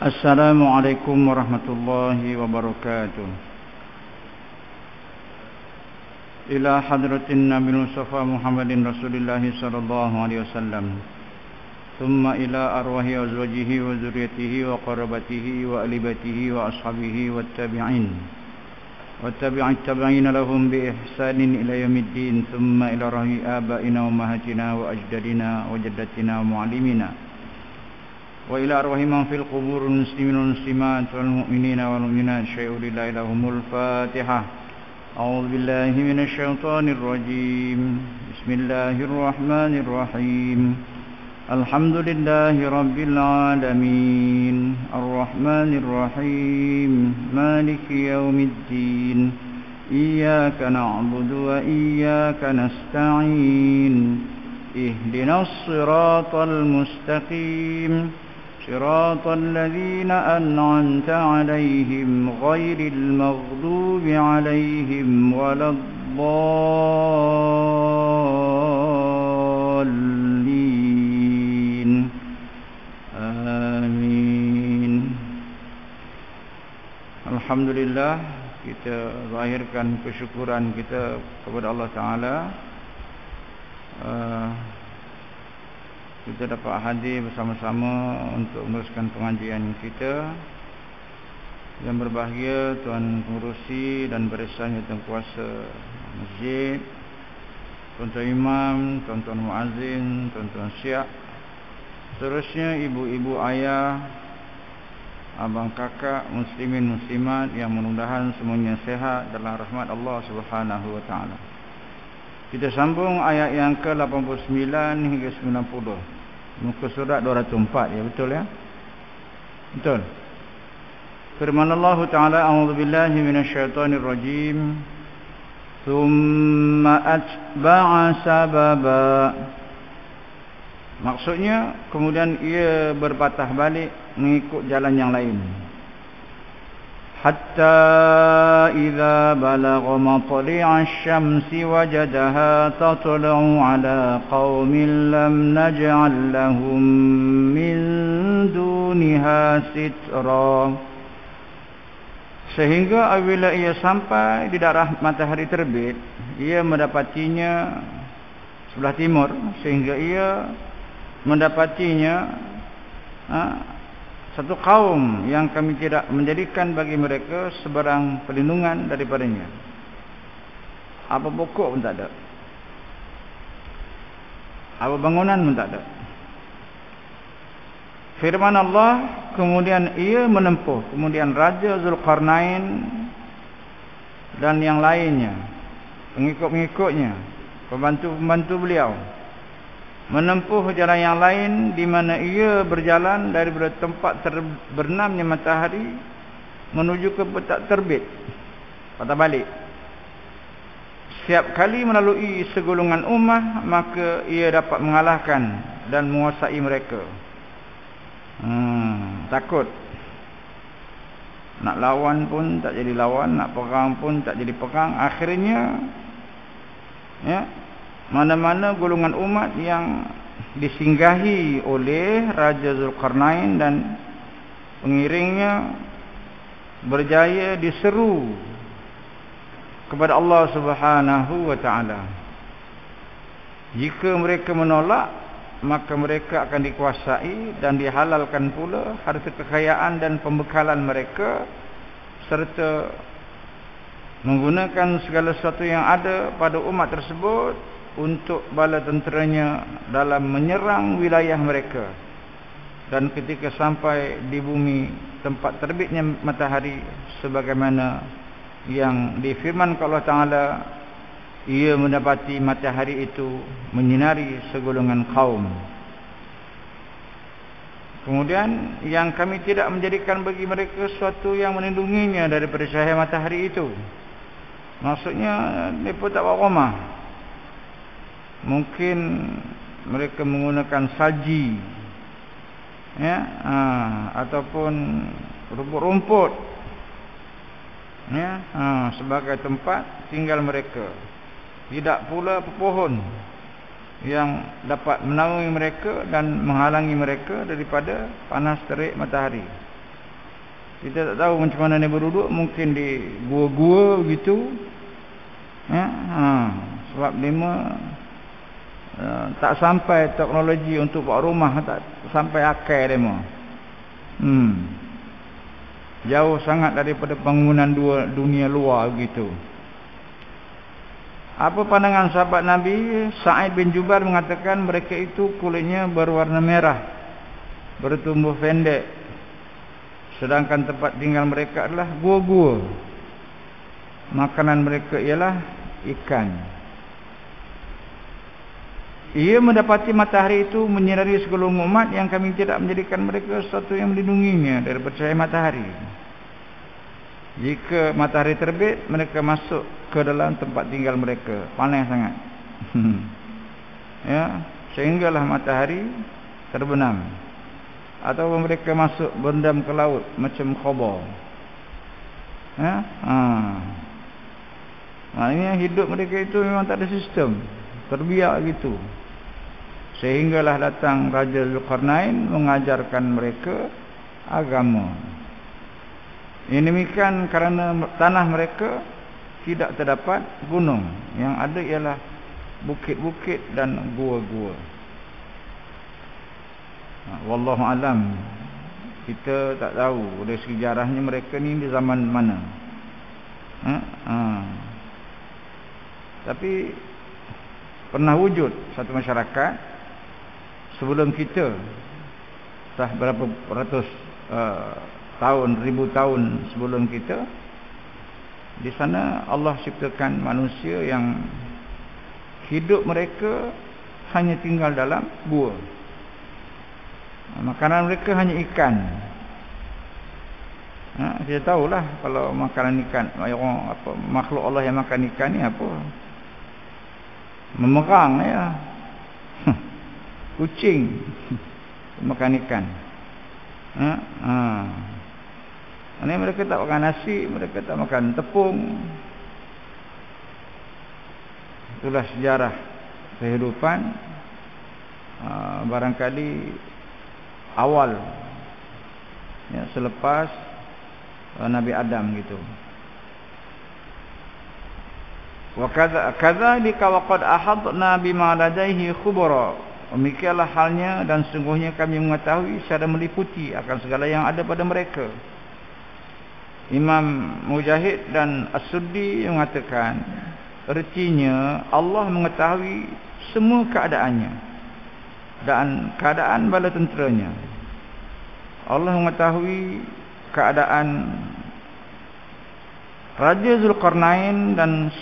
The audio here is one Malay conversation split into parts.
Assalamualaikum warahmatullahi wabarakatuh. Ila hadratin Nabi Mustafa Muhammadin Rasulullah sallallahu alaihi wasallam. Thumma ila arwahi azwajihi wa dzurriyyatihi wa qarabatihi wa alibatihi wa ashabihi wa tabi'in. Wa tabi'at tabi'in lahum bi ihsanin ila yaumiddin. Thumma ila rahi abaina wa ummahatina wa ajdadina wa jaddatina wa muallimina. وإلى أرواح من في القبور المسلمين والمسلمات والمؤمنين والمؤمنات شيء لله لهم الفاتحة. أعوذ بالله من الشيطان الرجيم. بسم الله الرحمن الرحيم. الحمد لله رب العالمين الرحمن الرحيم مالك يوم الدين إياك نعبد وإياك نستعين اهدنا الصراط المستقيم صراط الذين أنعمت عليهم غير المغضوب عليهم ولا الضالين آمين. Alhamdulillah, kita zahirkan kesyukuran kita kepada Allah Ta'ala. Kita dapat hadir bersama-sama untuk meneruskan pengajian kita. Yang berbahagia Tuan Pengerusi dan barisan yang kuasa masjid, tuan-tuan imam, tuan-tuan muazzin, tuan-tuan syiah, seterusnya ibu-ibu, ayah, abang kakak, muslimin muslimat yang mudah-mudahan semuanya sehat dalam rahmat Allah Subhanahu wa taala. Kita sambung ayat yang ke-89 hingga 90. Muka surat 204, ya, betul ya? Betul. Firman Allah Ta'ala, a'udzubillahi minasyaitonir rajim. Tsumma atba'a sababa. Maksudnya kemudian ia berpatah balik mengikut jalan yang lain. Hatta idza balagha matli'a asy-syamsi wajadaha tatlu'u 'ala qaumin lam naj'al lahum min duniha sitra. Sehingga apabila ia sampai di daerah matahari terbit, ia mendapatinya sebelah timur, sehingga ia mendapatinya satu kaum yang kami tidak menjadikan bagi mereka sebarang perlindungan daripadanya. Apa pokok pun tak ada, apa bangunan pun tak ada. Firman Allah, kemudian ia menempuh, kemudian Raja Zulkarnain dan yang lainnya, pengikut-pengikutnya, pembantu-pembantu beliau, menempuh jalan yang lain, di mana ia berjalan dari tempat bernamnya matahari menuju ke petak terbit, patah balik. Setiap kali melalui segolongan ummah, maka ia dapat mengalahkan dan menguasai mereka. Takut. Nak lawan pun tak jadi lawan, nak perang pun tak jadi perang. Akhirnya, ya, mana-mana golongan umat yang disinggahi oleh Raja Zulkarnain dan pengiringnya berjaya diseru kepada Allah Subhanahu wa taala. Jika mereka menolak, maka mereka akan dikuasai dan dihalalkan pula harta kekayaan dan pembekalan mereka, serta menggunakan segala sesuatu yang ada pada umat tersebut untuk bala tenteranya dalam menyerang wilayah mereka. Dan ketika sampai di bumi tempat terbitnya matahari, sebagaimana yang difirmankan Allah Ta'ala, ia mendapati matahari itu menyinari segolongan kaum. Kemudian yang kami tidak menjadikan bagi mereka sesuatu yang melindunginya daripada cahaya matahari itu. Maksudnya mereka tak buat rumah. Mungkin mereka menggunakan salji, ya, ataupun rumput-rumput, ya, sebagai tempat tinggal mereka. Tidak pula pepohon yang dapat menaungi mereka dan menghalangi mereka daripada panas terik matahari. Kita tak tahu macam mana dia berduduk, mungkin di gua-gua gitu. Ya, sebab tak sampai teknologi untuk buat rumah, tak sampai akal dia mah. Jauh sangat daripada bangunan dunia luar gitu. Apa pandangan sahabat Nabi? Sa'id bin Jubair mengatakan mereka itu kulitnya berwarna merah, bertumbuh pendek, sedangkan tempat tinggal mereka adalah gua-gua. Makanan mereka ialah ikan. Ia mendapati matahari itu menyinari segelumung umat yang kami tidak menjadikan mereka sesuatu yang melindunginya daripada cahaya matahari. Jika matahari terbit, mereka masuk ke dalam tempat tinggal mereka. Panas sangat. Ya, sehinggalah matahari terbenam. Atau mereka masuk berendam ke laut macam khabar. Ya, maknanya hidup mereka itu memang tak ada sistem, terbiak gitu. Sehinggalah datang Raja Zulkarnain mengajarkan mereka agama. Ini demikian kerana tanah mereka tidak terdapat gunung, yang ada ialah bukit-bukit dan gua-gua. Wallahu alam. Kita tak tahu dari sejarahnya mereka ni di zaman mana. Tapi pernah wujud satu masyarakat sebelum kita, dah berapa ratus tahun, ribu tahun sebelum kita. Di sana Allah ciptakan manusia yang hidup mereka hanya tinggal dalam gua. Makanan mereka hanya ikan. Kita tahulah kalau makanan ikan, apa makhluk Allah yang makan ikan ni apa? Memerang ya. Kucing makan ikan. Ini mereka tak makan nasi, mereka tak makan tepung. Itulah sejarah kehidupan barangkali awal ya, selepas Nabi Adam gitu. Wa kadzalika wa qad ahadna bima ladaihi khubara. Demikianlah halnya dan sungguhnya kami mengetahui secara meliputi akan segala yang ada pada mereka. Imam Mujahid dan As-Suddi mengatakan, artinya Allah mengetahui semua keadaannya dan keadaan bala tenteranya. Allah mengetahui keadaan Raja Zulkarnain dan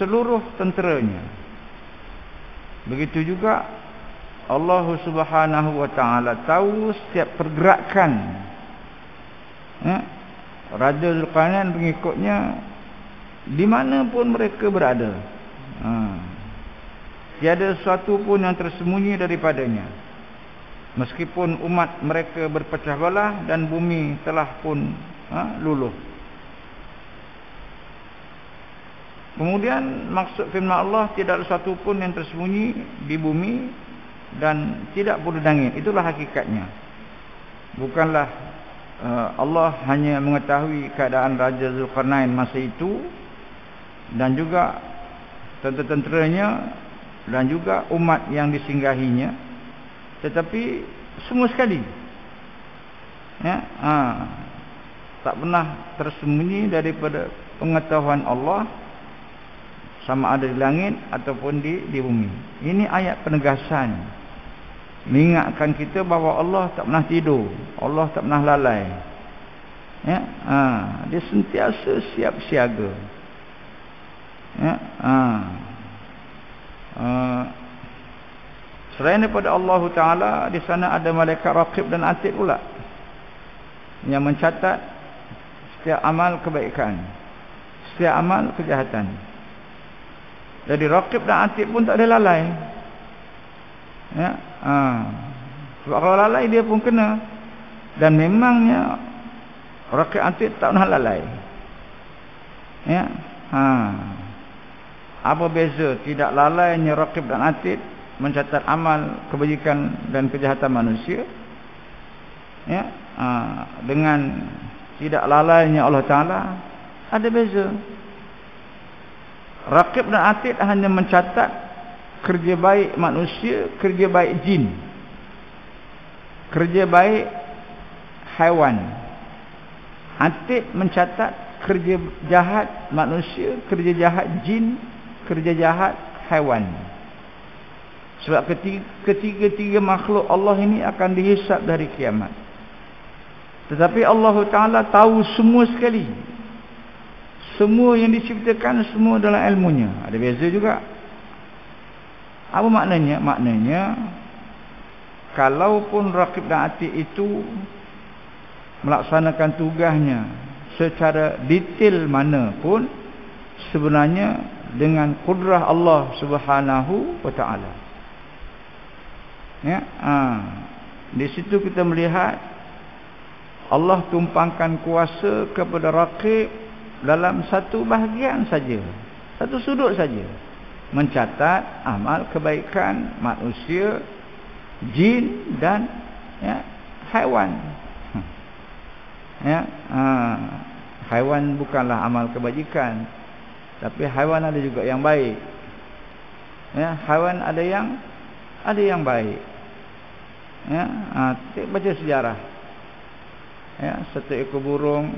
seluruh tenteranya. Begitu juga Allah Subhanahu wa taala tahu setiap pergerakan Raja Zulkarnain pengikutnya di mana pun mereka berada. Tiada sesuatu pun yang tersembunyi daripadanya. Meskipun umat mereka berpecah belah dan bumi telah pun luluh. Kemudian maksud firman Allah, tidak ada satu pun yang tersembunyi di bumi dan tidak pun di langit. Itulah hakikatnya. Bukanlah Allah hanya mengetahui keadaan Raja Zulkarnain masa itu dan juga tentera-tenteranya dan juga umat yang disinggahinya, tetapi semua sekali ya, tak pernah tersembunyi daripada pengetahuan Allah, sama ada di langit ataupun di bumi. Ini ayat penegasan, mengingatkan kita bahawa Allah tak pernah tidur, Allah tak pernah lalai ya, dia sentiasa siap siaga ya, selain daripada Allah Ta'ala, di sana ada malaikat raqib dan atid pula yang mencatat setiap amal kebaikan, setiap amal kejahatan. Jadi raqib dan atid pun tak ada lalai ya, sebab kalau lalai dia pun kena. Dan memangnya raqib atid tak pernah lalai ya. Apa beza tidak lalainya raqib dan atid mencatat amal kebajikan dan kejahatan manusia ya, dengan tidak lalainya Allah Ta'ala, ada beza. Raqib dan Atid hanya mencatat kerja baik manusia, kerja baik jin, kerja baik haiwan. Atid mencatat kerja jahat manusia, kerja jahat jin, kerja jahat haiwan. Sebab ketiga-tiga makhluk Allah ini akan dihisap dari kiamat. Tetapi Allah Ta'ala tahu semua sekali. Semua yang diciptakan semua dalam ilmunya. Ada beza juga. Apa maknanya? Maknanya, kalaupun Raqib dan Atid itu melaksanakan tugasnya secara detail mana pun, sebenarnya dengan kudrah Allah Subhanahu wa Ta'ala. Ya, di situ kita melihat Allah tumpangkan kuasa kepada Raqib dalam satu bahagian saja, satu sudut saja, mencatat amal kebaikan manusia, jin dan haiwan. Haiwan bukanlah amal kebajikan, tapi haiwan ada juga yang baik. Haiwan ada yang baik. Baca sejarah. Satu ekor burung,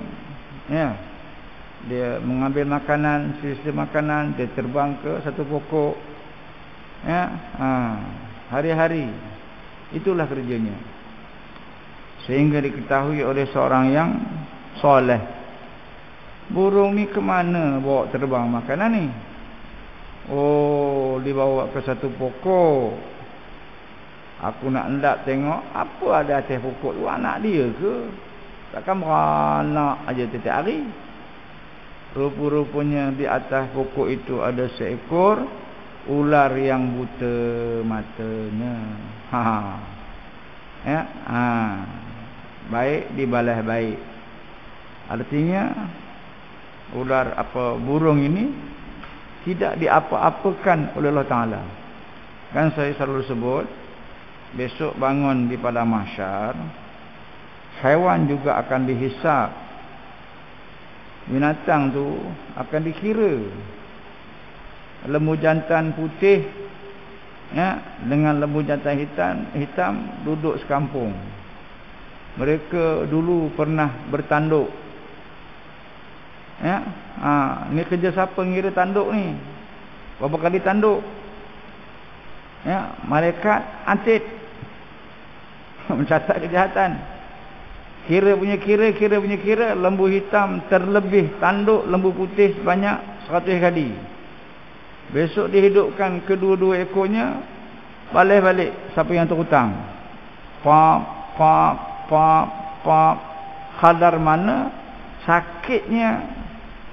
dia mengambil makanan, sisa makanan, dia terbang ke satu pokok. Hari-hari itulah kerjanya. Sehingga diketahui oleh seorang yang soleh, burung ni ke mana bawa terbang makanan ni? Oh, dibawa ke satu pokok. Aku nak hendak tengok apa ada atas pokok tu, anak dia ke? Takkan beranak aja setiap hari. Rupa-rupanya di atas pokok itu ada seekor ular yang buta matanya. Baik dibalas baik. Artinya ular burung ini tidak diapa-apakan oleh Allah Ta'ala. Kan saya selalu sebut, besok bangun di padang mahsyar, haiwan juga akan dihisap. Binatang tu akan dikira. Lembu jantan putih dengan lembu jantan hitam duduk sekampung. Mereka dulu pernah bertanduk. Ni kerja siapa ngira tanduk ni? Berapa kali tanduk? Malaikat Atid mencatat kejahatan. Kira punya kira, lembu hitam terlebih tanduk lembu putih sebanyak 100 kali. Besok dihidupkan kedua-dua ekornya, balik siapa yang terhutang. Pap. Kadar mana sakitnya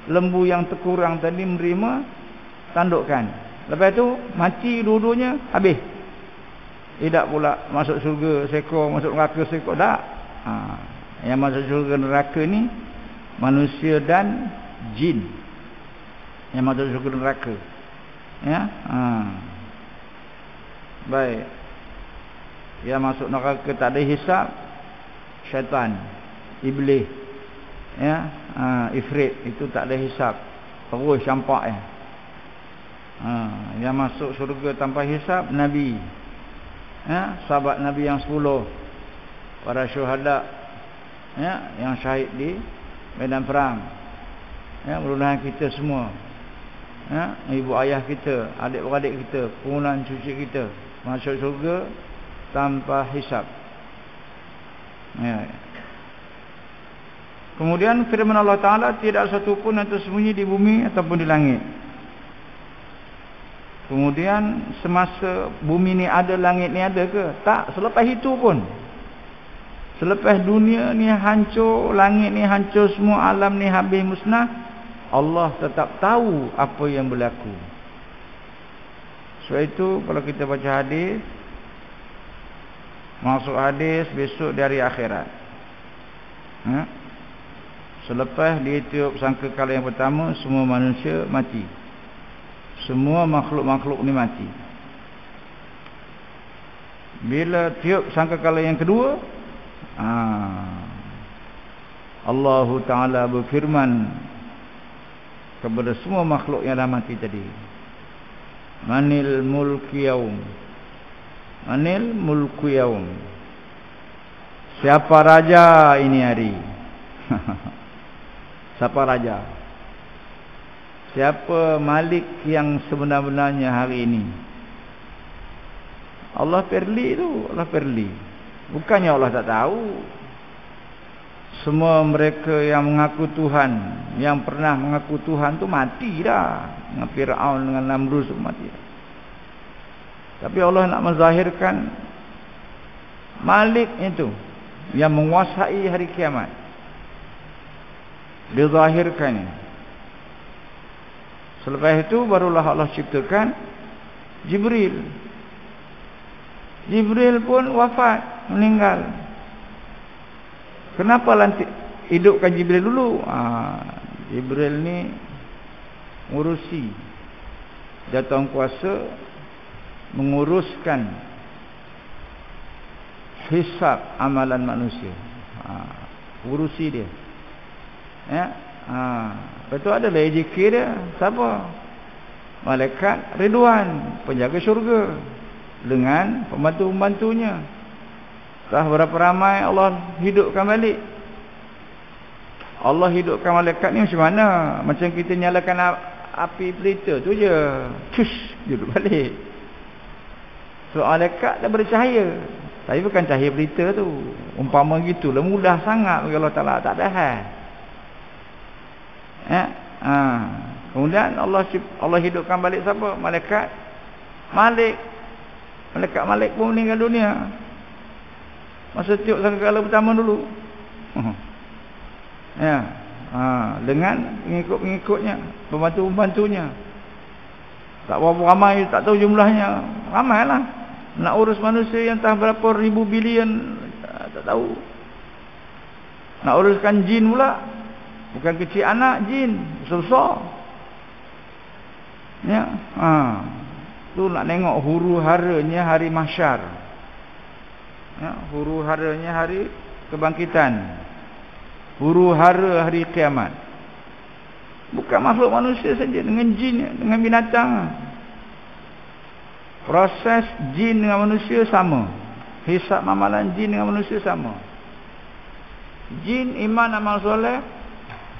lembu yang terkurang tadi menerima tandukkan. Lepas tu mati dua-duanya, habis. Tidak pula masuk syurga seekor, masuk neraka seekor, tak. Yang masuk syurga neraka ni manusia dan jin. Yang masuk syurga neraka. Baik. Yang masuk neraka tak ada hisab, syaitan, iblis. Ifrit itu tak ada hisab, terus campak. Yang masuk syurga tanpa hisab, Nabi, sahabat Nabi yang 10, para syuhada, yang syahid di medan perang, mudah-mudahan kita semua, ibu ayah kita, adik-beradik kita, keturunan cucu kita masuk syurga tanpa hisab. Kemudian firman Allah Ta'ala, tidak satu pun yang tersembunyi di bumi ataupun di langit. Kemudian semasa bumi ni ada, langit ni ada ke? Tak, selepas itu pun. Selepas dunia ni hancur, langit ni hancur, semua alam ni habis musnah, Allah tetap tahu apa yang berlaku. Sebab itu kalau kita baca hadis, masuk hadis besok dari akhirat, selepas ditiup sangkakala yang pertama, semua manusia mati. Semua makhluk-makhluk ni mati. Bila tiup sangkakala yang kedua, Allah Ta'ala berfirman kepada semua makhluk yang dah mati tadi, Manil mulku yaum, Manil mulku yaum, siapa raja ini hari? Siapa raja? Siapa malik yang sebenar-benarnya hari ini? Allah Firli tu, Allah Firli. Bukannya Allah tak tahu. Semua mereka yang mengaku Tuhan, yang pernah mengaku Tuhan tu mati dah. Dengan Fir'aun, dengan Namrud tu mati dah. Tapi Allah nak menzahirkan Malik itu yang menguasai hari kiamat. Dizahirkan. Selepas itu barulah Allah ciptakan Jibril. Jibril pun wafat, meninggal. Kenapa lantik hidupkan Jibril dulu? Jibril ni ngurusi, datang kuasa menguruskan hisab amalan manusia. Urusi dia. Ya. Betul, ada lah zikir dia. Siapa? Malaikat Ridwan, penjaga syurga, dengan pembantu-pembantunya. Dah berapa ramai Allah hidupkan balik. Allah hidupkan malaikat ni macam mana? Macam kita nyalakan api pelita tu je, cus, duduk balik. So malaikat dah bercahaya. Tapi bukan cahaya pelita tu. Umpama gitulah, mudah sangat bagi Allah Ta'ala, tak ada hal. Kemudian Allah hidupkan balik siapa? Malaikat Malik. Malaikat Malik pun meninggal dunia masa tiup sangkakala pertama dulu. Ya. Dengan pengikut-pengikutnya, pembantu-pembantunya. Tak berapa ramai, tak tahu jumlahnya. Ramailah. Nak urus manusia yang entah berapa ribu bilion, tak tahu. Nak uruskan jin pula. Bukan kecil anak, jin besar-besar. Ya. Tu nak tengok huru-haranya hari mahsyar. Ya, huru-haranya hari kebangkitan. Huru-hara hari kiamat. Bukan makhluk manusia saja, dengan jin, dengan binatang. Proses jin dengan manusia sama. Hisab amalan jin dengan manusia sama. Jin iman amal soleh,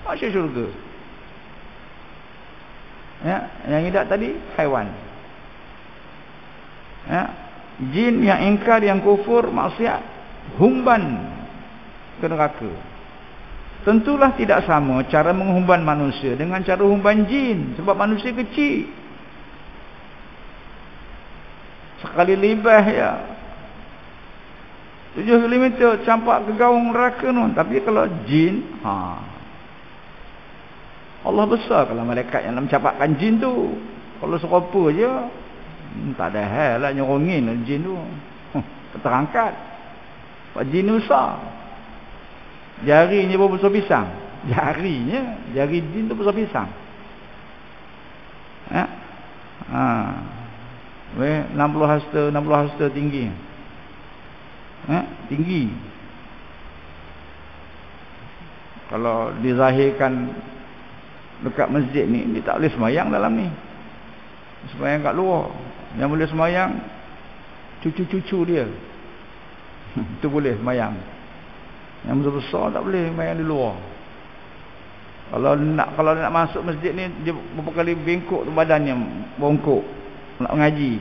masuk syurga. Ya, yang tidak tadi haiwan. Ya, jin yang ingkar, yang kufur, maksiat, humban ke neraka. Tentulah tidak sama cara menghumban manusia dengan cara humban jin, sebab manusia kecil. Sekali libah ya 7 km campak ke gaung neraka tu. Tapi kalau jin, Allah besar. Kalau malaikat yang nak mencampakkan jin tu, kalau serupa je, tak ada hal lah nyorongin jin tu. Terangkat. Sebab jin ni besar. Jarinya pun besar pisang. Jari jin tu besar pisang. 60 hasta tinggi. Tinggi. Kalau dizahirkan dekat masjid ni, dia tak boleh semayang dalam ni. Semayang kat luar. Yang boleh semayang cucu-cucu dia. Itu boleh semayang. Yang besar-besar tak boleh semayang di luar. Kalau nak masuk masjid ni, dia beberapa kali bengkok tu badannya, bongkok nak mengaji.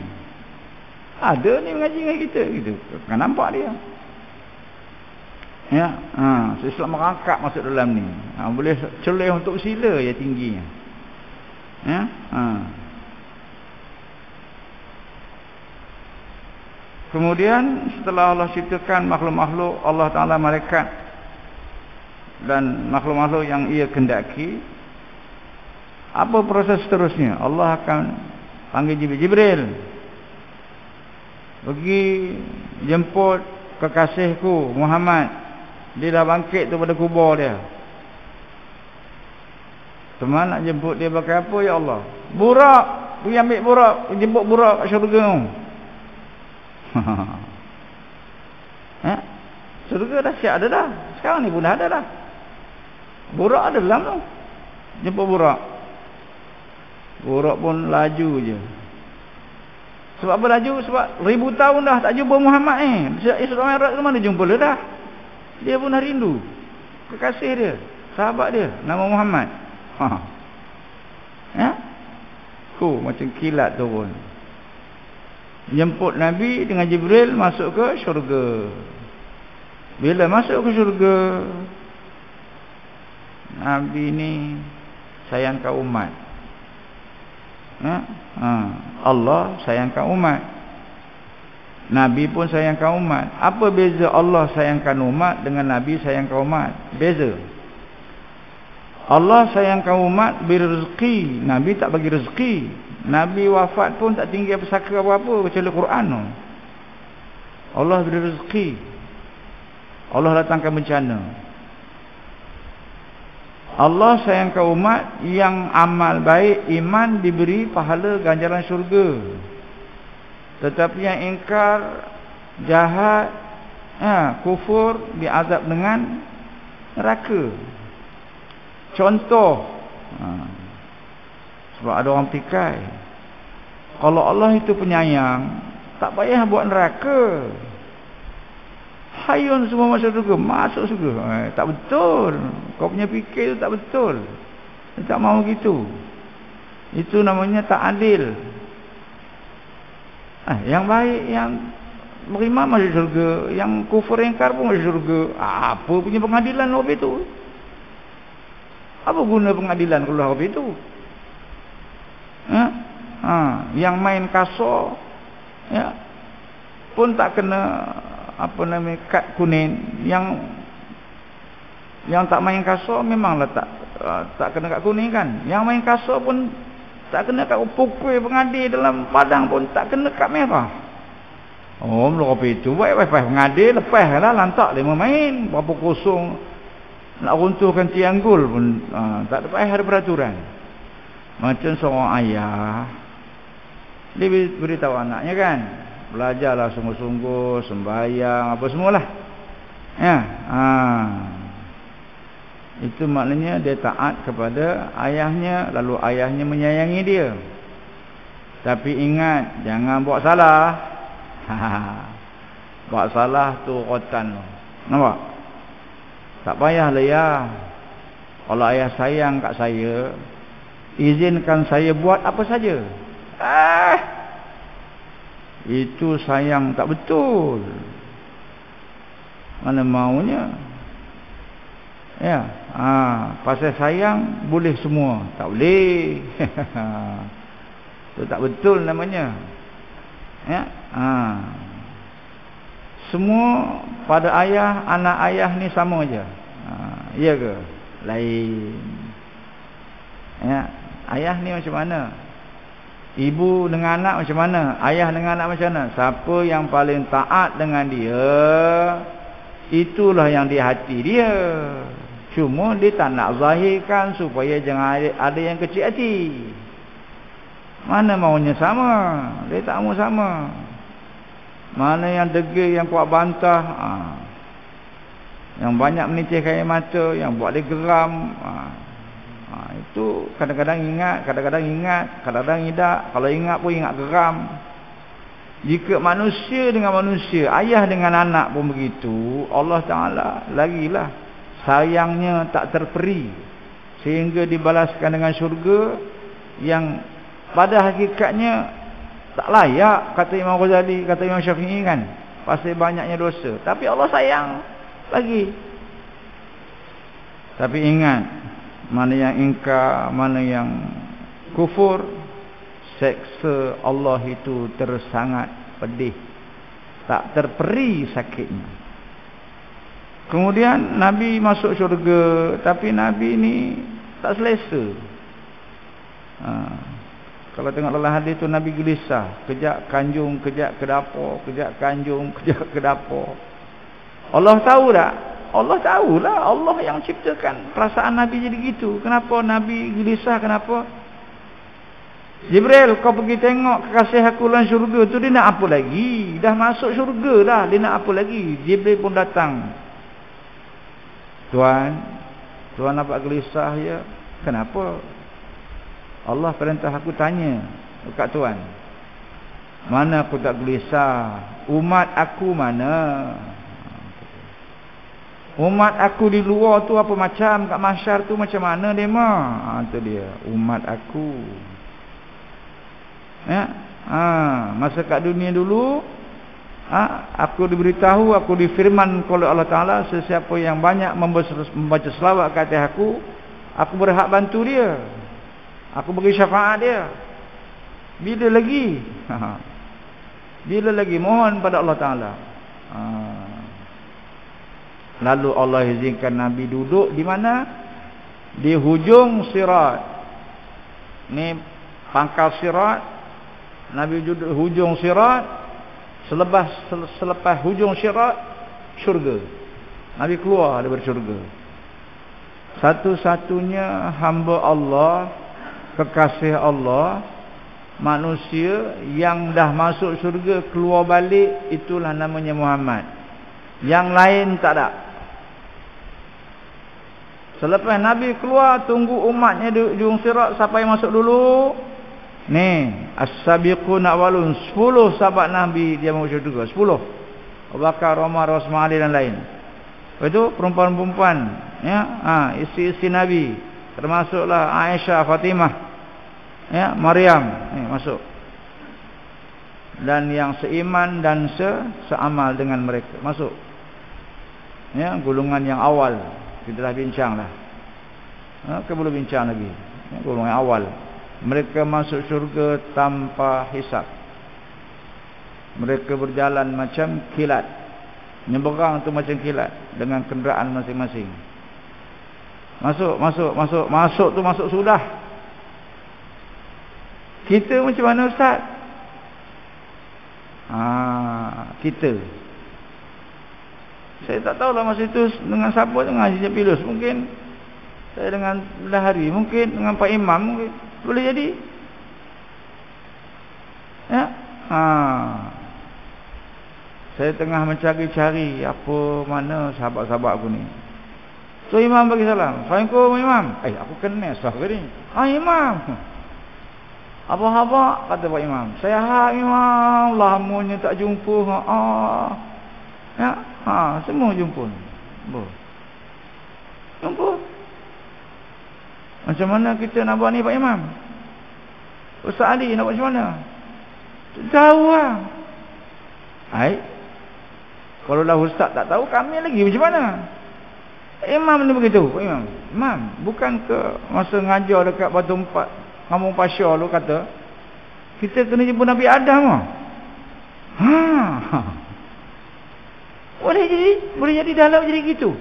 Ada ni mengaji dengan kita gitu. Kan nampak dia. Ya, Islam merangkak masuk dalam ni. Boleh celeh untuk sila ya tingginya. Ya, Kemudian setelah Allah ciptakan makhluk-makhluk, Allah Ta'ala malaikat dan makhluk-makhluk yang ia kendaki, apa proses seterusnya? Allah akan panggil Jibril, pergi jemput kekasihku Muhammad. Dia dah bangkit tu pada kubur dia. Teman nak jemput dia pakai apa ya Allah? Burak. Pergi ambil burak, jemput burak kat syurga tu. Syurga dah siap ada dah. Sekarang ni pun dah ada dah. Burak ada dalam tu. Jumpa burak. Burak pun laju je. Sebab apa laju? Sebab 1000 tahun dah tak jumpa Muhammad ni. Isra Mi'raj ke mana jumpa dia dah. Dia pun dah rindu kekasih dia, sahabat dia, nama Muhammad. Ya? Macam kilat turun. Jemput Nabi dengan Jibril masuk ke syurga. Bila masuk ke syurga, Nabi ni sayangkan umat. Allah sayangkan umat, Nabi pun sayangkan umat. Apa beza Allah sayangkan umat dengan Nabi sayangkan umat? Beza. Allah sayangkan umat beri rezeki, Nabi tak bagi rezeki. Nabi wafat pun tak tinggal pesaka apa-apa kecuali Quran. Allah beri rezeki, Allah datangkan bencana. Allah sayangkan umat yang amal baik, iman, diberi pahala ganjaran syurga. Tetapi yang ingkar, jahat, kufur, diazab dengan neraka. Contoh, sebab ada orang pikai, kalau Allah itu penyayang, tak payah buat neraka. Hayun semua masuk surga, masuk surga. Tak betul. Kau punya fikir itu tak betul. Dia tak mahu gitu. Itu namanya tak adil. Yang baik, yang beriman masuk syurga, yang kufur ingkar pun masuk syurga. Apa punya pengadilan habis itu? Apa guna pengadilan kalau habis itu? Yang main kasar, ya, pun tak kena apa namanya kad kuning. Yang tak main kasar memanglah tak kena kad kuning kan. Yang main kasar pun tak kena kat pukul pengadil dalam padang pun tak kena kad merah. Belum apa itu. Baik pengadil lepas lah lantak dia main. Berapa kosong nak runtuhkan tiang gol pun tak ada peraturan. Macam seorang ayah, dia beritahu anaknya kan, belajarlah sungguh-sungguh, sembahyang apa semualah. Ya. Itu maknanya dia taat kepada ayahnya, lalu ayahnya menyayangi dia. Tapi ingat, jangan buat salah. Buat salah tu rotan. Nampak? Tak payahlah ya. Kalau ayah sayang kat saya, izinkan saya buat apa saja. Itu sayang tak betul. Mana maunya? Ya, pasal sayang boleh semua, tak boleh. Itu tak betul namanya. Ya, semua pada ayah, anak ayah ni sama aja. Iya ke? Lain. Ya, ayah ni macam mana? Ibu dengan anak macam mana? Ayah dengan anak macam mana? Siapa yang paling taat dengan dia, itulah yang di hati dia. Cuma dia tak nak zahirkan supaya jangan ada yang kecil hati. Mana maunya sama? Dia tak mau sama. Mana yang degil, yang kuat bantah, yang banyak menitis air mata, yang buat dia geram, itu kadang-kadang ingat, kadang-kadang tidak. Kalau ingat pun ingat geram. Jika manusia dengan manusia, ayah dengan anak pun begitu, Allah Ta'ala lagilah sayangnya tak terperi, sehingga dibalaskan dengan syurga yang pada hakikatnya tak layak, kata Imam Ghazali, kata Imam Syafi'i kan, pasal banyaknya dosa. Tapi Allah sayang lagi. Tapi ingat, mana yang ingkar, mana yang kufur, seksa Allah itu tersangat pedih, tak terperi sakitnya. Kemudian Nabi masuk syurga, tapi Nabi ni tak selesa. Kalau tengok dalam hadis tu, Nabi gelisah, kejap kanjung, kejap ke dapur, kejap kanjung, kejap ke dapur. Allah tahu tak? Allah tahulah, Allah yang ciptakan perasaan Nabi jadi gitu. Kenapa Nabi gelisah? Kenapa? Jibril, kau pergi tengok kekasih aku dalam syurga tu, dia nak apa lagi? Dah masuk syurga dah, dia nak apa lagi? Jibril pun datang. Tuan, Tuan nampak gelisah ya. Kenapa? Allah perintah aku tanya dekat Tuan. Mana aku tak gelisah? Umat aku mana? Umat aku di luar tu apa macam? Kat mahsyar tu macam mana dia mah? Tu dia, umat aku. Ya. Masa kat dunia dulu, aku diberitahu, aku difirman oleh Allah Taala, sesiapa yang banyak membaca selawat ke atas aku berhak bantu dia. Aku beri syafaat dia. Bila lagi? Bila lagi mohon pada Allah Taala. Lalu Allah izinkan Nabi duduk di mana? Di hujung sirat. Ni pangkal sirat. Nabi duduk hujung sirat. Selepas hujung sirat, syurga. Nabi keluar daripada syurga. Satu-satunya hamba Allah, kekasih Allah, manusia yang dah masuk syurga keluar balik, itulah namanya Muhammad. Yang lain tak ada. Selepas Nabi keluar, tunggu umatnya di ujung sirat. Siapa yang masuk dulu? Ni as-sabiqun awalun, 10 sahabat Nabi dia masuk syurga. 10. Abu Bakar, Umar, Utsman, Ali dan lain. Itu perempuan-perempuan, ya, isteri-isteri Nabi, termasuklah Aisyah, Fatimah, ya, Maryam, ni masuk. Dan yang seiman dan seamal dengan mereka masuk. Ya, golongan yang awal kita dah bincang dah. Kita belum bincang lagi. Ya, golongan awal. Mereka masuk syurga tanpa hisab. Mereka berjalan macam kilat. Nyeberang tu macam kilat dengan kenderaan masing-masing. Masuk tu masuk sudah. Kita macam mana Ustaz? Kita. Saya tak tahulah masa itu dengan siapa, dengan Haji Japilus mungkin. Saya dengan Lahari mungkin, dengan Pak Imam mungkin. Boleh jadi. Ya. Saya tengah mencari-cari apa mana sahabat-sahabat aku ni. So Imam bagi salam. Assalamualaikum Imam. Aku kenal sahabat ni. Imam. Apa-apa kata Pak Imam. Saya Imam, lamanya tak jumpa. Ya, semua jumpa. Jumpa. Macam mana kita nak buat ni Pak Imam? Ustaz Ali nak buat macam mana? Tahu lah. Kalau dah ustaz tak tahu, kami lagi macam mana? Imam ni begitu, Pak Imam. Imam, bukan ke masa ngajar dekat Batu Empat, Kampung Pasir lu kata, kita kena jumpa Nabi Adam lah. Boleh jadi dalam jadi gitu.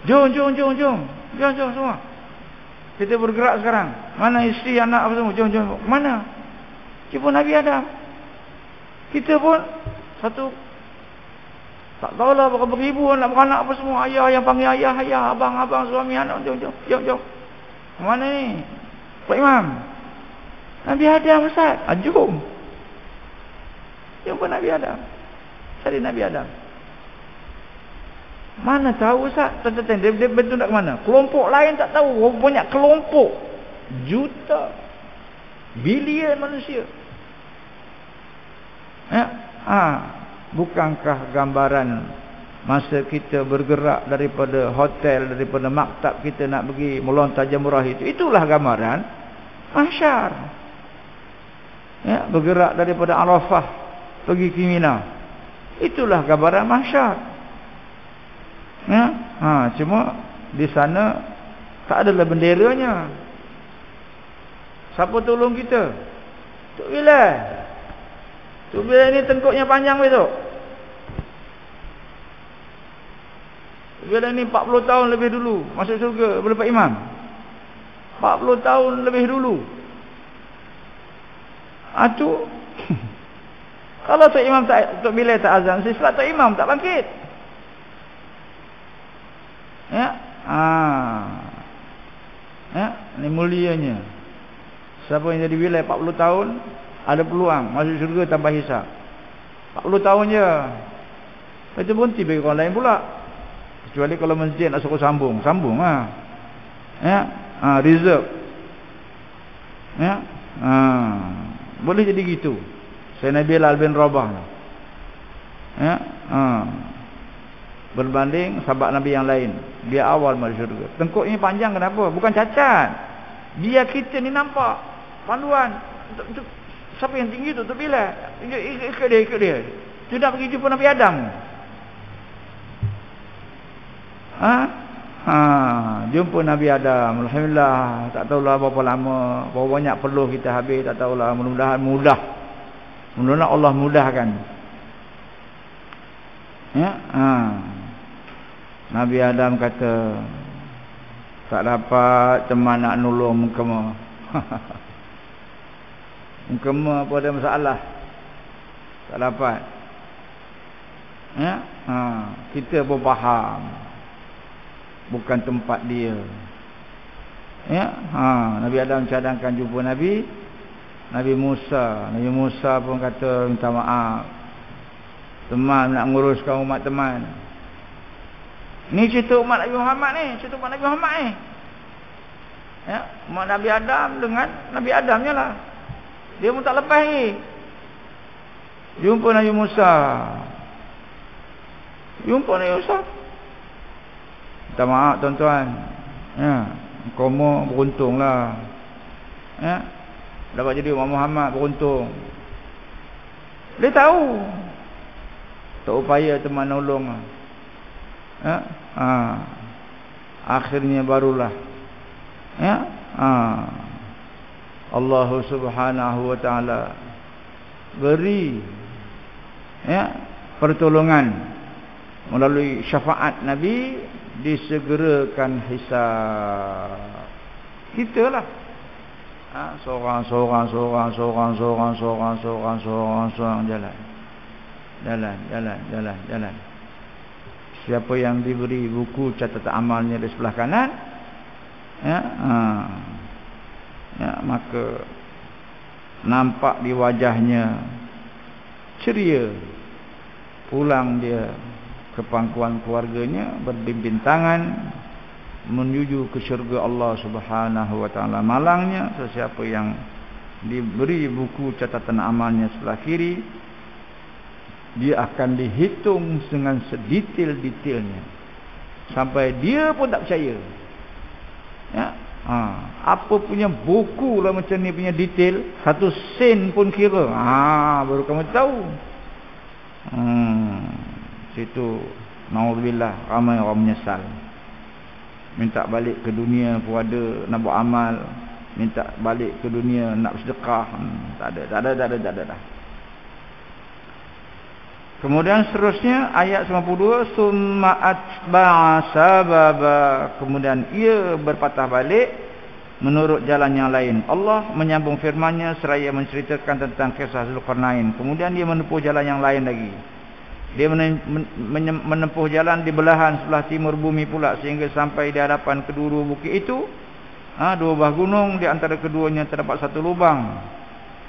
Jom semua. Kita bergerak sekarang. Mana isteri, anak apa semua. Jom. Mana? Jumpa Nabi Adam. Kita pun satu, tak tahulah berapa ribu anak-anak apa semua. Ayah yang panggil ayah, abang, suami, anak. Jom. Mana ni? Pak Imam. Nabi Adam Ustaz. Jom. Jumpa Nabi Adam. Cari Nabi Adam. Mana tahu Ustaz? Dia betul nak ke mana? Kelompok lain tak tahu. Banyak kelompok. Juta. Bilion manusia. Ya. Bukankah gambaran masa kita bergerak daripada hotel, daripada maktab kita nak pergi melontar jamurah itu? Itulah gambaran mahsyar. Ya, bergerak daripada Arafah pergi ke Mina. Itulah gambaran mahsyar. Ya, cuma di sana tak adalah benderanya. Siapa tolong kita? Tok Bilal. Tok Bilal ni tengkuknya panjang betul. Tok Bilal ni 40 tahun lebih dulu masuk syurga daripada Pak Imam. 40 tahun lebih dulu. Kalau Tok Bilal tak azan, sebab Tok Imam tak bangkit. Ya, ni mulianya. Siapa yang jadi Bilal 40 tahun ada peluang masuk syurga tanpa hisab. 40 tahun je. Itu pun tiba orang lain pula. Kecuali kalau masjid nak suruh sambung Ya, reserve. Ya. Boleh jadi gitu. Sayyidina Bilal bin Rabah. Ya, berbanding sahabat Nabi yang lain, dia awal masuk syurga. Tengkuknya panjang kenapa? Bukan cacat. Biar kita ni nampak panduan untuk siapa yang tinggi tu Bilal. Ikut dia. Tidak pergi jumpa Nabi Adam. Jumpa Nabi Adam. Alhamdulillah, tak tahulah berapa lama, berapa banyak perlu kita habis, tak tahulah. Mudah-mudahan mudah. Mudah-mudahan Allah mudahkan. Ya, Nabi Adam kata, tak dapat teman nak nolong mengkema. Mengkema apa ada masalah? Tak dapat. Ya, kita pun faham. Bukan tempat dia. Ya, Nabi Adam cadangkan jumpa Nabi Musa. Nabi Musa pun kata minta maaf. Teman nak nguruskan umat teman. Ni cerita umat Nabi Muhammad ni, cerita umat Nabi Muhammad ni. Ya, umat Nabi Adam dengan Nabi Adamnya lah. Dia pun tak lepas ni. Jumpa Nabi Musa. Minta maaf tuan-tuan. Ya, kamu beruntunglah. Ya, dapat jadi umat Muhammad, beruntung. Dia tahu. Tak upaya teman nolong. Ya, akhirnya barulah. Ya, Allah Subhanahu wa taala beri pertolongan melalui syafaat Nabi, disegerakan hisab. Kitalah seorang jalan. Siapa yang diberi buku catatan amalnya di sebelah kanan, maka nampak di wajahnya ceria. Pulang dia ke pangkuan keluarganya, berbimbing tangan menuju ke syurga Allah Subhanahu wa taala. Malangnya sesiapa yang diberi buku catatan amalnya sebelah kiri, dia akan dihitung dengan sedetail-detailnya sampai dia pun tak percaya. Ya, apa punya buku lah macam ni punya detail, satu sen pun kira. Baru kamu tahu. Situ naudzubillah ramai orang menyesal. Minta balik ke dunia pun ada nak buat amal, minta balik ke dunia nak sedekah, tak ada dah. Kemudian seterusnya ayat 92, summa atba'a sababa, kemudian ia berpatah balik menurut jalan yang lain. Allah menyambung firman-Nya seraya menceritakan tentang kisah Zulkarnain. Kemudian dia menempuh jalan yang lain lagi. Dia menempuh jalan di belahan sebelah timur bumi pula, sehingga sampai di hadapan kedua bukit itu. Dua buah gunung, di antara keduanya terdapat satu lubang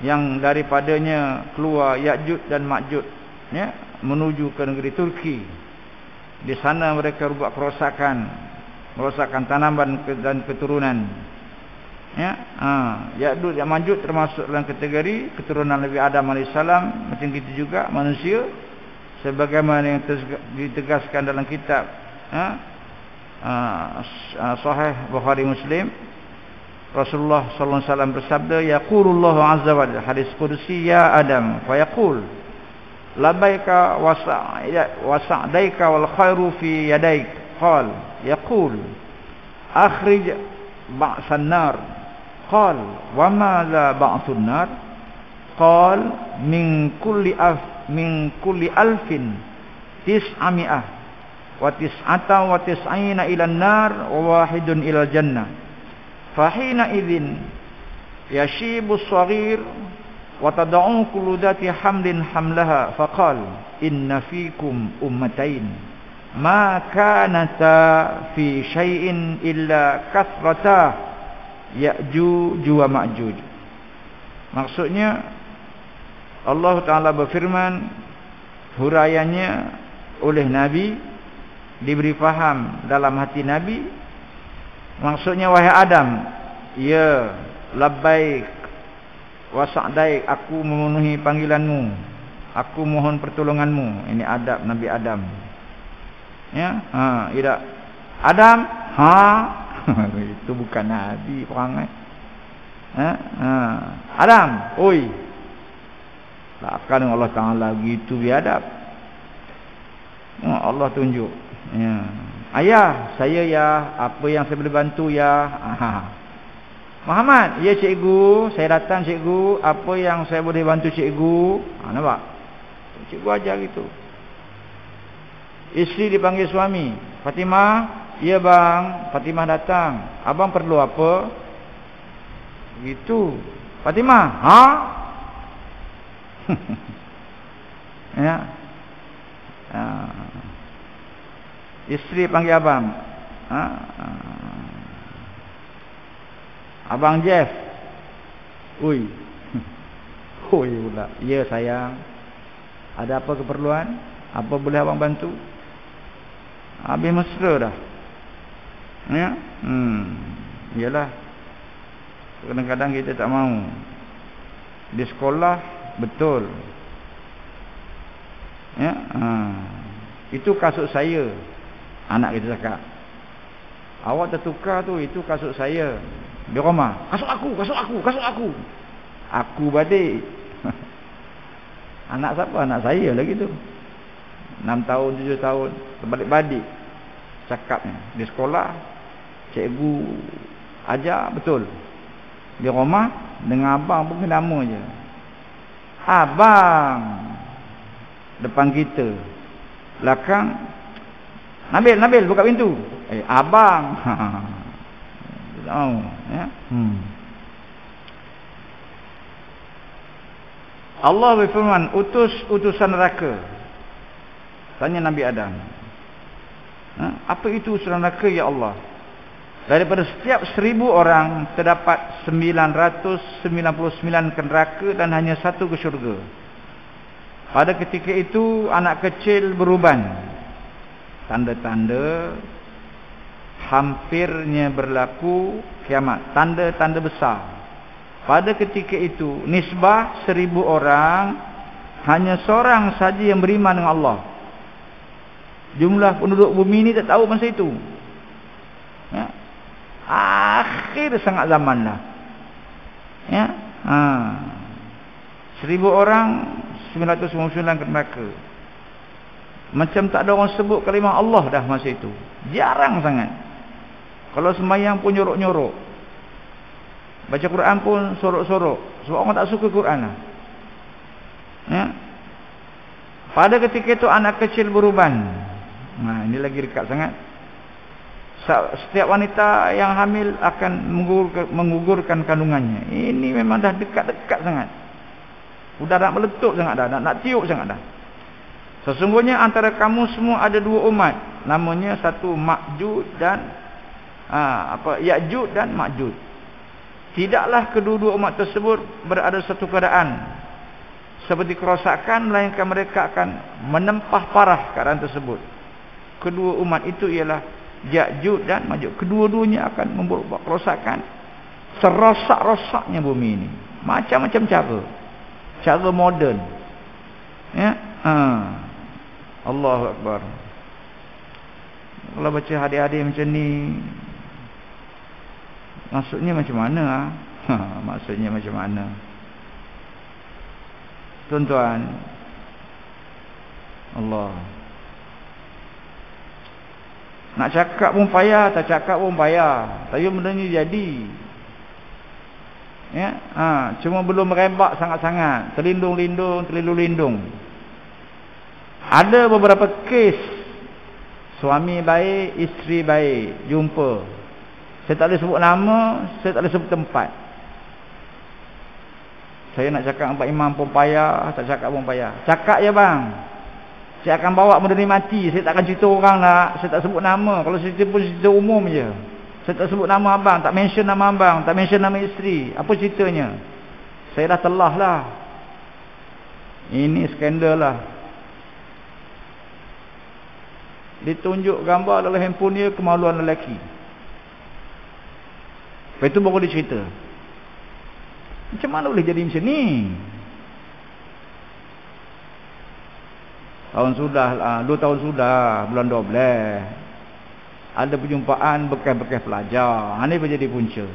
yang daripadanya keluar Ya'juj dan Ma'juj, ya, menuju ke negeri Turki. Di sana mereka buat kerosakan tanaman dan keturunan. Ya, Ya'juj dan Ma'juj termasuk dalam kategori keturunan Nabi Adam AS. Macam kita juga manusia, sebagaimana yang ditegaskan dalam kitab Sahih Bukhari Muslim. Rasulullah sallallahu alaihi wasallam bersabda, yaqulullahu azza wa jalla, hadis qudsi, ya Adam, fa yaqul labaika wa sa'daika wal khairu fi yadaik. Qal yaqul akhrij ba'san nar. Qal wa ma la ba'thun nar. Qal min kulli alfin tis'ami'ah wa tis'ata wa tis'ina ila an-nar wa wahidun ila al-jannah. Fahina idzin yashibu as-saghir wa tad'u kullu dhati hamlin hamlaha. Faqal inna fikum ummatain ma kanata fi syai'in illa kathrata Ya'juj wa Ma'juj. Maksudnya Allah Ta'ala berfirman, huraiannya oleh Nabi, diberi faham dalam hati Nabi, Maksudnya wahai Adam, ya labbaik wa sa'daik, aku memenuhi panggilanmu, aku mohon pertolonganmu. Ini adab Nabi Adam. Ya, tidak Adam, itu bukan nabi perangai. Adam, oi. Takkan Allah Taala gitu biadab. Allah tunjuk. Ya. Ayah, saya ya, apa yang saya boleh bantu ya? Muhammad, ya cikgu, saya datang cikgu, apa yang saya boleh bantu cikgu? Nampak? Cikgu ajar gitu. Isteri dipanggil suami. Fatimah, ya bang, Fatimah datang. Abang perlu apa? Gitu. Fatimah, ya. Isteri panggil abang. Abang Jeff. Oi. Oi pula. Ya sayang. Ada apa keperluan? Apa boleh abang bantu? Habis mesra dah. Ya. Iyalah. Kadang-kadang kita tak mau. Di sekolah betul. Ya. Itu kasut saya. Anak kita cakap. Awak tertukar tu, itu kasut saya. Di rumah, kasut aku. Aku balik. Anak siapa? Anak saya lagi tu. 6 tahun, 7 tahun. Terbalik-balik cakapnya. Di sekolah, cikgu ajar betul. Di rumah, dengan abang pun nama je. Abang. Depan kita. Belakang, Nabil buka pintu. Abang. Ya. Allah berfirman, utus utusan neraka. Tanya Nabi Adam, apa itu utusan neraka ya Allah? Daripada setiap 1000 orang terdapat 999 ke neraka dan hanya 1 ke syurga. Pada ketika itu anak kecil beruban. Tanda-tanda hampirnya berlaku kiamat. Tanda-tanda besar. Pada ketika itu nisbah 1000 orang, hanya seorang saja yang beriman dengan Allah. Jumlah penduduk bumi ini tak tahu masa itu. Ya. Akhir sangat zaman lah. Ya. 1000 orang, 999 ke neraka. Macam tak ada orang sebut kalimah Allah dah masa itu. Jarang sangat. Kalau sembahyang pun nyorok-nyorok. Baca Quran pun sorok-sorok. Sebab orang tak suka Quran lah. Ya. Pada ketika itu anak kecil beruban. Ini lagi dekat sangat. Setiap wanita yang hamil akan menggugurkan kandungannya. Ini memang dah dekat-dekat sangat. Sudah nak meletup sangat dah. Nak tiup sangat dah. Sesungguhnya antara kamu semua ada 2 umat. Namanya satu Ma'jud dan Ya'jud dan Ma'jud. Tidaklah kedua-dua umat tersebut berada satu keadaan seperti kerosakan, melainkan mereka akan menempah parah keadaan tersebut. Kedua umat itu ialah Ya'jud dan Ma'jud. Kedua-duanya akan membuat kerosakan. Serosak-rosaknya bumi ini. Macam-macam cara. Cara moden. Ya. Allahu Akbar. Kalau baca hadis-hadis macam ni, maksudnya macam mana? Maksudnya macam mana? Tuan-tuan, Allah. Nak cakap pun payah, tak cakap pun payah. Tapi benda ni jadi. Ya, cuma belum merembak sangat-sangat. Terlindung. Ada beberapa kes suami baik, isteri baik, jumpa. Saya tak boleh sebut nama, saya tak boleh sebut tempat. Saya nak cakap Pak Imam pun payah, tak cakap pun payah. Cakap je bang. Saya akan bawa benda ni mati. Saya tak akan cerita orang lah. Saya tak sebut nama. Kalau cerita pun cerita umum je. Saya tak sebut nama abang, tak mention nama abang, tak mention nama isteri. Apa ceritanya? Saya dah telah lah. Ini skandal lah. Ditunjuk gambar dalam handphone dia kemaluan lelaki. Lepas itu baru dia cerita. Macam mana boleh jadi macam ni? Tahun sudah, 2 tahun sudah, bulan 12. Ada perjumpaan bekas-bekas pelajar. Ini menjadi punca.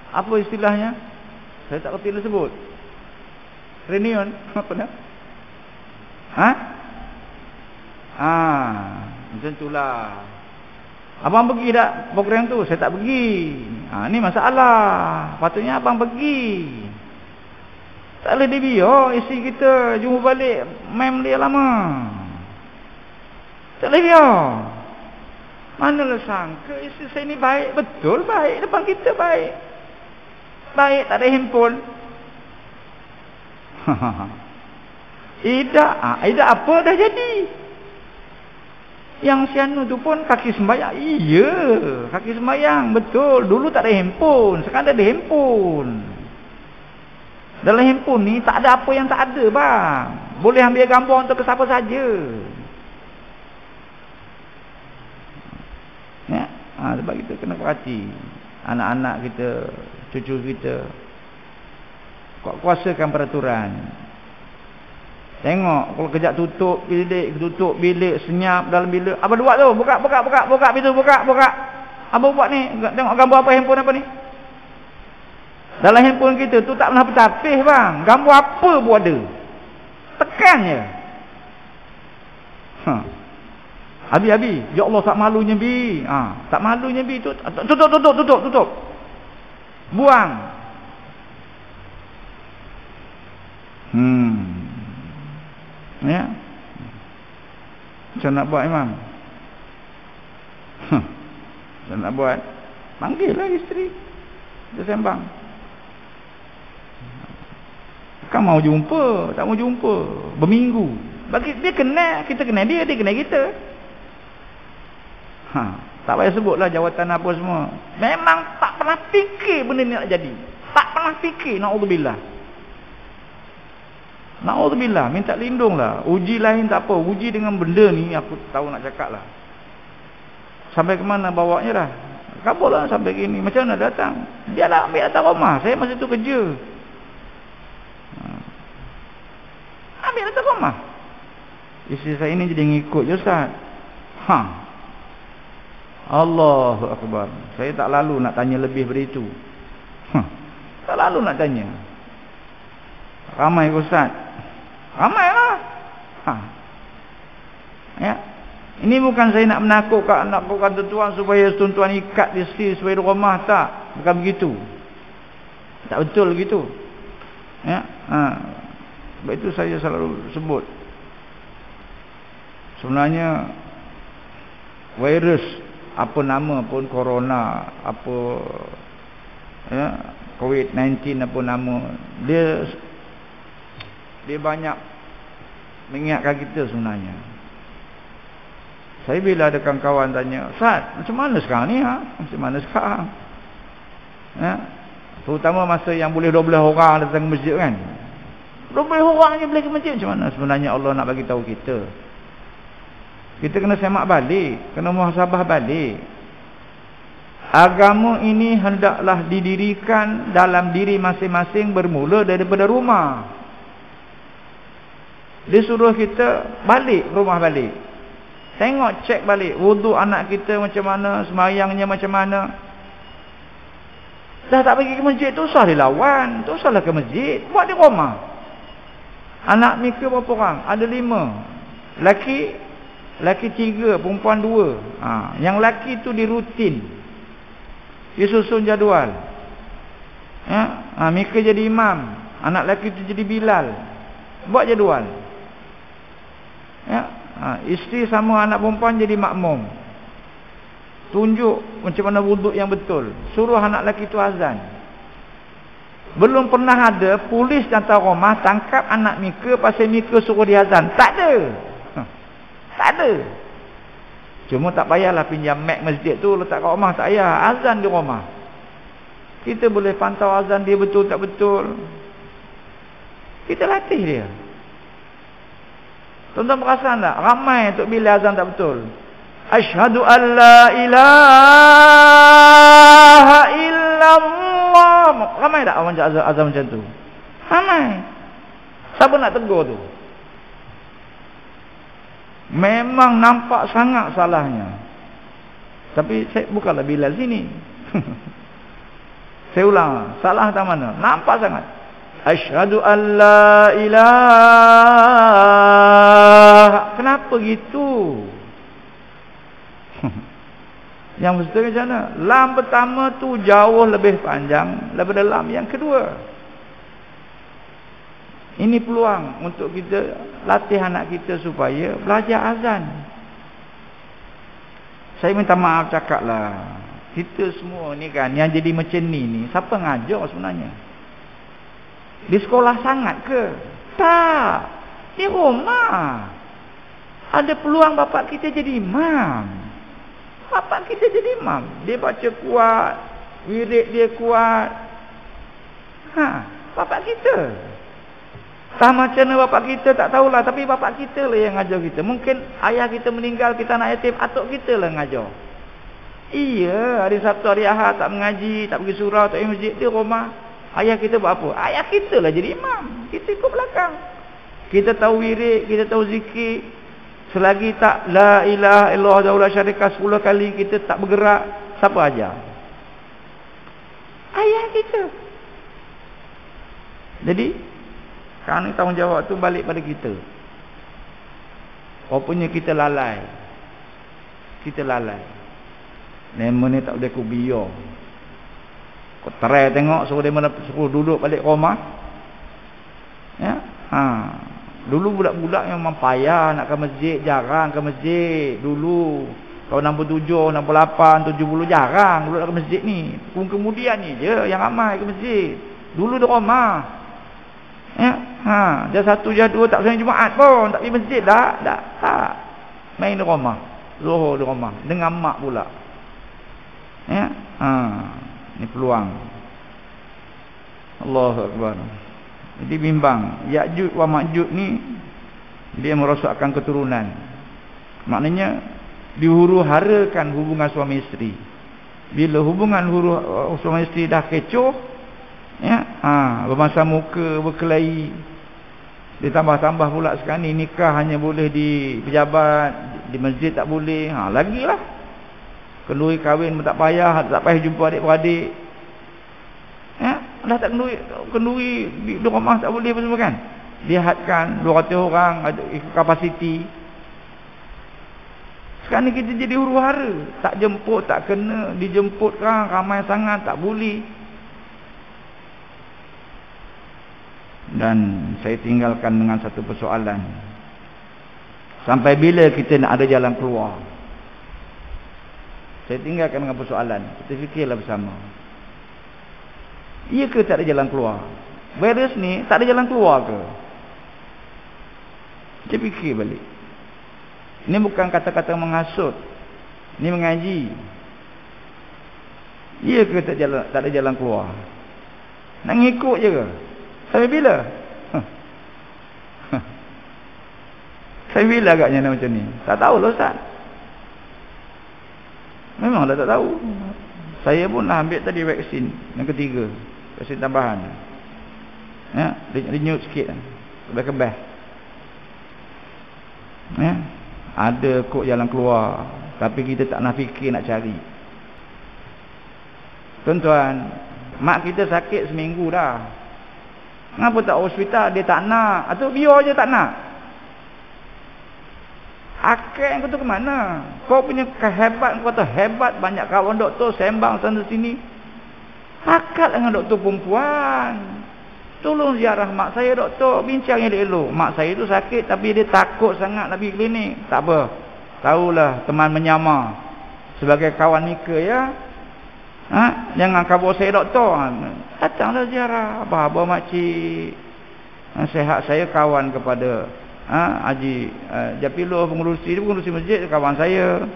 Apa istilahnya? Saya tak kerti dia sebut. Reunion. Apa nak? Macam itulah. Abang pergi tak program tu? Saya tak pergi. Ni masalah. Patutnya abang pergi. Tak boleh dia biar isteri kita jumpa balik mem dia lama. Tak boleh biar. Manalah sangka isteri saya ni baik. Betul baik. Depan kita baik. Baik tak ada handphone. Ida apa dah jadi? Yang si anu tu pun kaki sembahyang. Iya, kaki sembahyang. Betul. Dulu tak ada handphone. Sekarang ada handphone. Dalam handphone ni tak ada apa yang tak ada, bang. Boleh ambil gambar untuk ke siapa saja. Ya, sebab kita kena perhati anak-anak kita, cucu kita. Kuasakan peraturan. Tengok kalau kejap tutup bilik, senyap dalam bilik. Apa buat tu? Buka pintu, buka. Apa buat ni? Tengok gambar apa handphone apa ni? Dalam handphone kita tu tak pernah bertapis, bang. Gambar apa pun ada. Tekan je. Abi. Ya Allah, tak malunya bi. Tak malunya bi tu. Tutup. Buang. Ya. Macam nak buat, Imam? Macam nak buat? Panggillah isteri. Kita sembang. Kan mau jumpa, tak mau jumpa. Berminggu. Bagi dia kenal, kita kenal dia kenal kita. Tak payah sebutlah jawatan apa semua. Memang tak pernah fikir benda ni nak jadi. Tak pernah fikir, na'udzubillah. Na'udzubillah, minta lindunglah. Uji lain tak apa, uji dengan benda ni aku tahu nak cakap lah. Sampai ke mana bawanya dah? Kabul lah sampai gini. Macam mana datang? Dia lah ambil datang rumah. Saya masa tu kerja. Ambil datang rumah. Isteri saya ini jadi ngikut je, Ustaz. Allahu Akbar. Saya tak lalu nak tanya lebih dari itu. Tak lalu nak tanya. Ramai ke, Ustaz? Ramai lah. Ya. Ini bukan saya nak menakutkan tuan supaya tuan-tuan ikat isteri supaya di rumah, tak. Bukan begitu. Tak betul begitu. Ya. Sebab itu saya selalu sebut. Sebenarnya virus apa nama pun, corona apa, ya, COVID-19 apa nama, dia banyak mengingatkan kita sebenarnya. Saya bila ada kawan-kawan tanya, Ustaz, macam mana sekarang ni? Macam mana sekarang? Ya? Terutama masa yang boleh 12 orang datang ke masjid kan. 12 orang je boleh ke masjid. Macam mana sebenarnya Allah nak bagi tahu kita? Kita kena semak balik, kena muhasabah balik. Agama ini hendaklah didirikan dalam diri masing-masing bermula daripada rumah. Dia suruh kita balik rumah balik. Tengok, cek balik wuduk anak kita macam mana, semayangnya macam mana. Dah tak pergi ke masjid, tu usah dilawan, tu usahlah ke masjid, buat di rumah. Anak Mika berapa orang? Ada 5. Laki 3, perempuan 2. Yang laki tu dirutin, disusun jadual. Ya, Mika jadi imam, anak laki tu jadi Bilal. Buat jadual. Ya, isteri sama anak perempuan jadi makmum. Tunjuk macam mana wuduk yang betul. Suruh anak lelaki tu azan. Belum pernah ada polis datang rumah tangkap anak Mika pasal Mika suruh dia azan. Tak ada. Tak ada. Cuma tak payahlah pinjam mic masjid tu letak kat rumah, tak payah. Azan di rumah. Kita boleh pantau azan dia betul tak betul. Kita latih dia. Tuan-tuan perasan tak? Ramai untuk bila azan tak betul. Asyhadu an la ilaha ilaha illallah. Ramai tak orang azan macam tu? Ramai. Siapa nak tegur tu? Memang nampak sangat salahnya. Tapi saya bukanlah Bilal sini. Saya ulang, salah tak mana? Nampak sangat. Asyhadu an la ilaha. Kenapa gitu? Yang mesti macam mana? Lam pertama tu jauh lebih panjang daripada lam yang kedua. Ini peluang untuk kita latih anak kita supaya belajar azan. Saya minta maaf cakaplah. Kita semua ni kan yang jadi macam ni siapa ngajar sebenarnya? Di sekolah sangat ke? Tak. Di rumah. Ada peluang bapak kita jadi imam. Bapak kita jadi imam. Dia baca kuat, wirid dia kuat. Bapak kita. Tak macam mana bapak kita tak tahulah, tapi bapak kita lah yang ngajar kita. Mungkin ayah kita meninggal, kita anak yatim, atuk kita lah ngajar. Iya, hari Sabtu hari Ahad tak mengaji, tak pergi surau, tak pergi masjid, di rumah. Ayah kita buat apa? Ayah kita lah jadi imam. Kita ikut belakang. Kita tahu wirid, kita tahu zikir. Selagi tak la ilaha illallah wa la syarika 10 kali kita tak bergerak, siapa ajar? Ayah kita. Jadi sekarang ni tanggungjawab tu balik pada kita. Rupanya kita lalai. Kita lalai. Nama ni tak boleh ku biar. Kau terai tengok suruh dia mana suruh duduk balik rumah. Ya. Dulu budak-budak yang memang payah nak ke masjid, jarang ke masjid. Dulu tahun 67, 68, 70 jarang duduk ke masjid ni. Kemudian ni je yang ramai ke masjid. Dulu di rumah. Ya, dia 1 dia 2 tak sembahyang Jumaat pun, tak pergi masjid dah, tak. Main di rumah. Zuhur di rumah dengan mak pula. Ya, ni peluang. Allahu akbar. Jadi bimbang, Ya'juj wa Ma'juj ni dia merosakkan keturunan. Maknanya dihuru-harakan hubungan suami isteri. Bila hubungan suami isteri dah kecoh, ya, bermasa muka, berkelahi. Ditambah-tambah pula sekarang ni nikah hanya boleh di pejabat, di masjid tak boleh. Lagilah. Kenduri kahwin pun tak payah jumpa adik-beradik. Ya, dah tak kenduri di rumah tak boleh apa semua kan. Dihadkan 200 orang ada kapasiti. Sekarang ni kita jadi huru-hara, tak jemput, tak kena, dijemput kan ramai sangat tak boleh. Dan saya tinggalkan dengan satu persoalan. Sampai bila kita nak ada jalan keluar? Saya tinggalkan dengan persoalan. Kita fikirlah bersama. Iya ke tak ada jalan keluar? Virus ni tak ada jalan keluar ke? Kita fikir balik. Ini bukan kata-kata menghasut. Ini mengaji. Iya ke tak ada jalan keluar? Nak ngikut je ke? Sampai bila? Sampai bila agaknya nak macam ni? Tak tahulah Ustaz. Memanglah tak tahu. Saya pun dah ambil tadi vaksin yang ketiga, vaksin tambahan. Ya, renew sikit. Kebah-kebah. Ya, ada kok jalan keluar, tapi kita tak nak fikir nak cari. Tuan-tuan, mak kita sakit seminggu dah. Kenapa tak hospital? Dia tak nak. Atau biar je tak nak. Akal kau tu ke mana? Kau punya kehebat, kau kata hebat, banyak kawan doktor sembang sana sini. Akal dengan doktor perempuan. Tolong ziarah mak saya doktor, bincang elok-elok. Mak saya tu sakit tapi dia takut sangat nak pergi klinik. Tak apa. Tahulah teman menyamar. Sebagai kawan Mika ya. Jangan kabur saya doktor. Datanglah ziarah abah-abah makcik. Nasihat saya kawan kepada Haji Japilo, pengurusi masjid, kawan saya.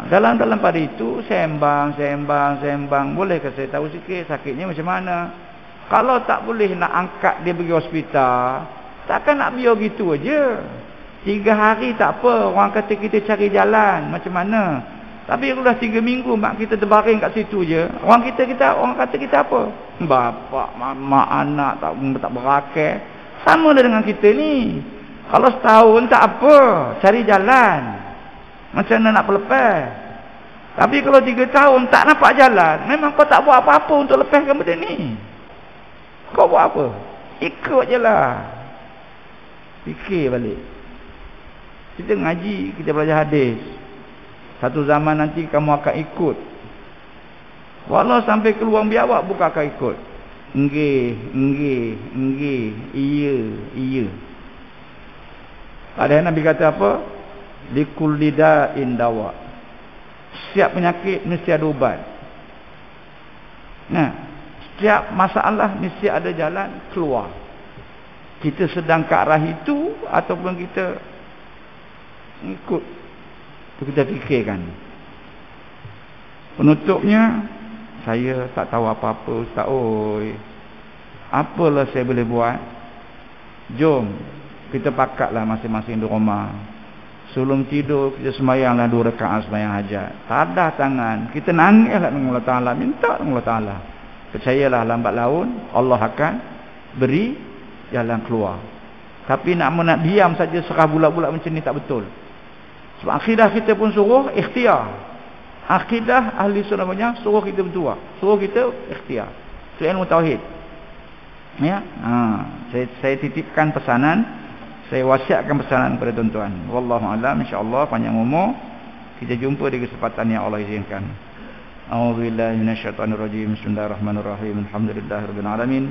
Dalam pada itu sembang. Boleh ke saya tahu sikit sakitnya macam mana? Kalau tak boleh nak angkat dia pergi hospital, takkan nak biar gitu aja. 3 hari tak apa, orang kata kita cari jalan. Macam mana? Tapi kalau dah 3 minggu mak kita terbaring kat situ je, orang kata kita apa? Bapak, mak, anak tak berakal. Sama dengan kita ni. Kalau setahun tak apa, cari jalan. Macam mana nak lepas? Tapi kalau 3 tahun tak nampak jalan, memang kau tak buat apa-apa untuk lepaskan benda ni. Kau buat apa? Ikut je lah. Fikir balik. Kita ngaji, kita belajar hadis. Satu zaman nanti kamu akan ikut. Walau sampai keluar biawak bukan akan ikut. Enggih, iya. Ada Nabi kata apa? Likulli da'in dawa. Setiap penyakit mesti ada ubat. Nah, setiap masalah mesti ada jalan keluar. Kita sedang ke arah itu ataupun kita ikut, itu kita fikirkan. Penutupnya, saya tak tahu apa-apa Ustaz. Oi, apalah saya boleh buat? Jom kita pakatlah masing-masing di rumah. Sebelum tidur kita sembahyanglah 2 rakaat sembahyang hajat. Tadah tangan, kita nangislah dengan Allah Taala, minta dengan Allah Taala. Percayalah lambat laun Allah akan beri jalan keluar. Tapi nak diam saja serah bulat-bulat macam ni tak betul. Sebab akidah kita pun suruh ikhtiar. Akidah ahli sunnah banyak suruh kita berdoa, suruh kita ikhtiar. Itu ilmu tauhid. Ya. Saya titipkan pesanan, saya wasiatkan pesanan kepada tuan-tuan. Wallahu a'lam, insya-Allah panjang umur. Kita jumpa di kesempatan yang Allah izinkan. A'udzubillahi minasyaitonirrajim. Bismillahirrahmanirrahim. Alhamdulillahirabbil alamin.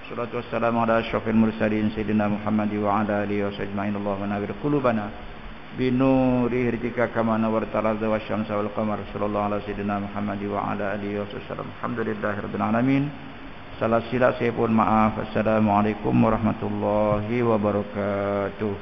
Wassalatu wassalamu ala asyrafil mursalin sayyidina Muhammad wa ala alihi wasahbihi. Allahumma nawwir qulubana binuri hidayika kama nawwarta al-ardha wasyamsa wal qamar. Sallallahu ala sayyidina Muhammad wa ala alihi wasallam. Alhamdulillahirabbil alamin. Salah silap saya pun maaf. Assalamualaikum warahmatullahi wabarakatuh.